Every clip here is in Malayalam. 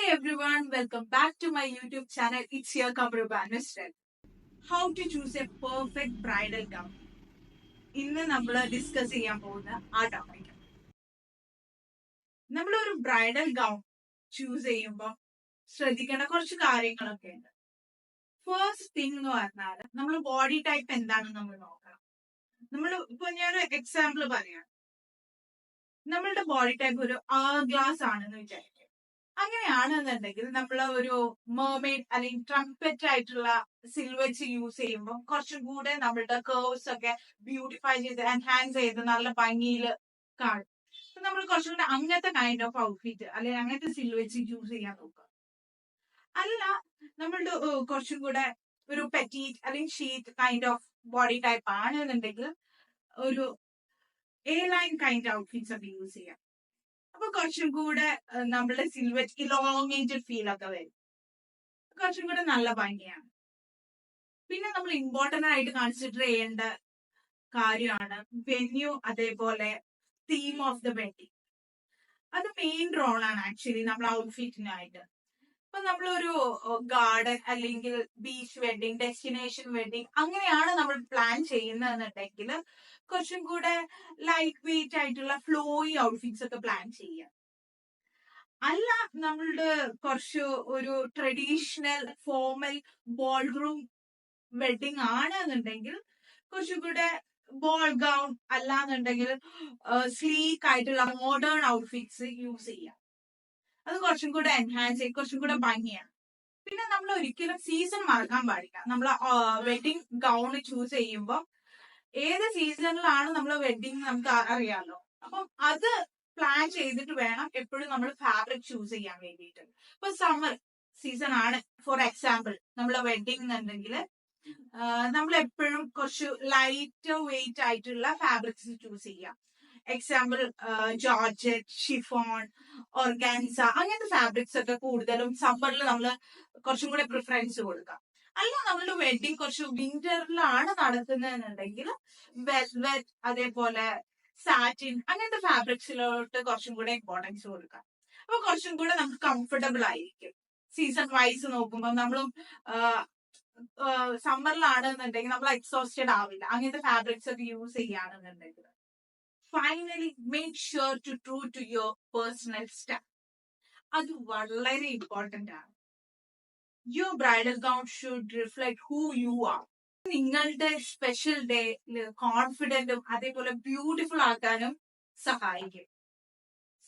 everyone, welcome back to my YouTube channel. It's your Kamaruban Nusarath. How to choose a perfect bridal gown. ഇന്ന് നമ്മൾ ഡിസ്കസ് ചെയ്യാൻ പോകുന്ന ആ ടോപ്പിക്. നമ്മളൊരു ബ്രൈഡൽ ഗൗൺ ചൂസ് ചെയ്യുമ്പോൾ ശ്രദ്ധിക്കേണ്ട കുറച്ച് കാര്യങ്ങളൊക്കെ ഉണ്ട്. ഫസ്റ്റ് തിങ് എന്ന് പറഞ്ഞാൽ നമ്മൾ ബോഡി ടൈപ്പ് എന്താണെന്ന് നമ്മൾ നോക്കണം. ഇപ്പൊ ഞാനൊരു എക്സാമ്പിൾ പറയാം. നമ്മളുടെ ബോഡി ടൈപ്പ് ഒരു ഗ്ലാസ് ആണെന്ന് വിചാരിക്കും. അങ്ങനെയാണെന്നുണ്ടെങ്കിൽ നമ്മൾ ഒരു മെർമെയ്ഡ് അല്ലെങ്കിൽ ട്രംപറ്റ് ആയിട്ടുള്ള സിൽവച്ച് യൂസ് ചെയ്യുമ്പോൾ കുറച്ചും കൂടെ നമ്മളുടെ കേർവ്സ് ഒക്കെ ബ്യൂട്ടിഫൈ ചെയ്ത് എൻഹാൻസ് ചെയ്ത് നല്ല ഭംഗിയിൽ കാണും. നമ്മൾ കുറച്ചും കൂടെ അങ്ങനത്തെ കൈൻഡ് ഓഫ് ഔട്ട്ഫിറ്റ് അല്ലെങ്കിൽ അങ്ങനത്തെ സിൽവച്ച് യൂസ് ചെയ്യാൻ നോക്കുക. അല്ല നമ്മളുടെ കുറച്ചും കൂടെ ഒരു പെറ്റീറ്റ് അല്ലെങ്കിൽ sheet kind of body type ആണെന്നുണ്ടെങ്കിൽ ഒരു എ ലൈൻ കൈൻഡ് ഔട്ട്ഫിറ്റ്സ് ഒക്കെ യൂസ് ചെയ്യാം. അപ്പൊ കുറച്ചും കൂടെ നമ്മളുടെ സിൽവറ്റ് ഇലോങ്ങേറ്റഡ് ഫീൽ ഒക്കെ വരും. കുറച്ചും കൂടെ നല്ല ഭംഗിയാണ്. പിന്നെ നമ്മൾ ഇമ്പോർട്ടന്റ് ആയിട്ട് കൺസിഡർ ചെയ്യേണ്ട കാര്യമാണ് വെന്യൂ, അതേപോലെ തീം ഓഫ് ദ വെഡിങ്. അത് മെയിൻ റോളാണ് ആക്ച്വലി നമ്മൾ ഔട്ട്ഫിറ്റിനായിട്ട്. ഇപ്പൊ നമ്മളൊരു ഗാർഡൻ അല്ലെങ്കിൽ ബീച്ച് വെഡിങ്, ഡെസ്റ്റിനേഷൻ വെഡിങ് അങ്ങനെയാണ് നമ്മൾ പ്ലാൻ ചെയ്യുന്നതെന്നുണ്ടെങ്കിൽ കുറച്ചും കൂടെ ലൈറ്റ് വെയിറ്റ് ആയിട്ടുള്ള ഫ്ലോയി ഔട്ട്ഫിറ്റ്സ് ഒക്കെ പ്ലാൻ ചെയ്യാം. അല്ല നമ്മളുടെ കുറച്ച് ഒരു traditional formal ball room wedding ആണെന്നുണ്ടെങ്കിൽ കുറച്ചും കൂടെ ബോൾ ഗൗൺ അല്ലാന്നുണ്ടെങ്കിൽ സ്ലീക്ക് ആയിട്ടുള്ള മോഡേൺ ഔട്ട്ഫിറ്റ്സ് യൂസ് ചെയ്യാം. അത് കുറച്ചും കൂടെ എൻഹാൻസ് ചെയ്യും, കുറച്ചും കൂടെ ഭംഗിയാണ്. പിന്നെ നമ്മൾ ഒരിക്കലും സീസൺ മറക്കാൻ പാടില്ല. നമ്മൾ വെഡിങ് ഗൗൺ ചൂസ് ചെയ്യുമ്പോൾ ഏത് സീസണിലാണ് നമ്മൾ വെഡിങ് നമുക്ക് അറിയാമല്ലോ. അപ്പം അത് പ്ലാൻ ചെയ്തിട്ട് വേണം എപ്പോഴും നമ്മൾ ഫാബ്രിക് ചൂസ് ചെയ്യാൻ വേണ്ടിയിട്ട്. ഇപ്പൊ സമ്മർ സീസൺ ആണ് ഫോർ എക്സാമ്പിൾ നമ്മളെ വെഡിങ് എന്നുണ്ടെങ്കിൽ നമ്മൾ എപ്പോഴും കുറച്ച് ലൈറ്റ് വെയിറ്റ് ആയിട്ടുള്ള ഫാബ്രിക്സ് ചൂസ് ചെയ്യാം. എക്സാമ്പിൾ ജോർജറ്റ്, ഷിഫോൺ, ഓർഗാൻസ അങ്ങനത്തെ ഫാബ്രിക്സ് ഒക്കെ കൂടുതലും സമ്മറിൽ നമ്മൾ കുറച്ചും കൂടെ പ്രിഫറൻസ് കൊടുക്കാം. അല്ല നമ്മളുടെ വെഡിങ് കുറച്ച് വിന്ററിലാണ് നടക്കുന്നതെന്നുണ്ടെങ്കിൽ വെൽവെറ്റ്, അതേപോലെ സാറ്റിൻ അങ്ങനത്തെ ഫാബ്രിക്സിലോട്ട് കുറച്ചും കൂടെ ഇമ്പോർട്ടൻസ് കൊടുക്കാം. അപ്പൊ കുറച്ചും കൂടെ നമുക്ക് കംഫർട്ടബിൾ ആയിരിക്കും. സീസൺ വൈസ് നോക്കുമ്പോൾ നമ്മളും സമ്മറിലാണെന്നുണ്ടെങ്കിൽ നമ്മൾ എക്സോസ്റ്റഡ് ആവില്ല അങ്ങനത്തെ ഫാബ്രിക്സ് ഒക്കെ യൂസ് ചെയ്യുകയാണെന്നുണ്ടെങ്കിൽ. Finally make sure to true to your personal style. അത് വളരെ ഇമ്പോർട്ടന്റ് ആണ്. Your bridal gown should reflect who you are. നിങ്ങളുടെ സ്പെഷ്യൽ ഡേ കോൺഫിഡന്റും അതേപോലെ ബ്യൂട്ടിഫുൾ ആക്കാനും സഹായിക്കും.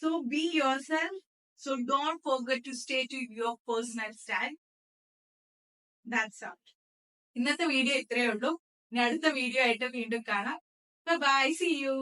So be yourself. So don't forget to stay to your personal style. That's all. ഇന്നത്തെ വീഡിയോ ഇത്രയേ ഉള്ളൂ. ഇനി അടുത്ത വീഡിയോ ആയിട്ട് വീണ്ടും കാണാം. Bye, see U.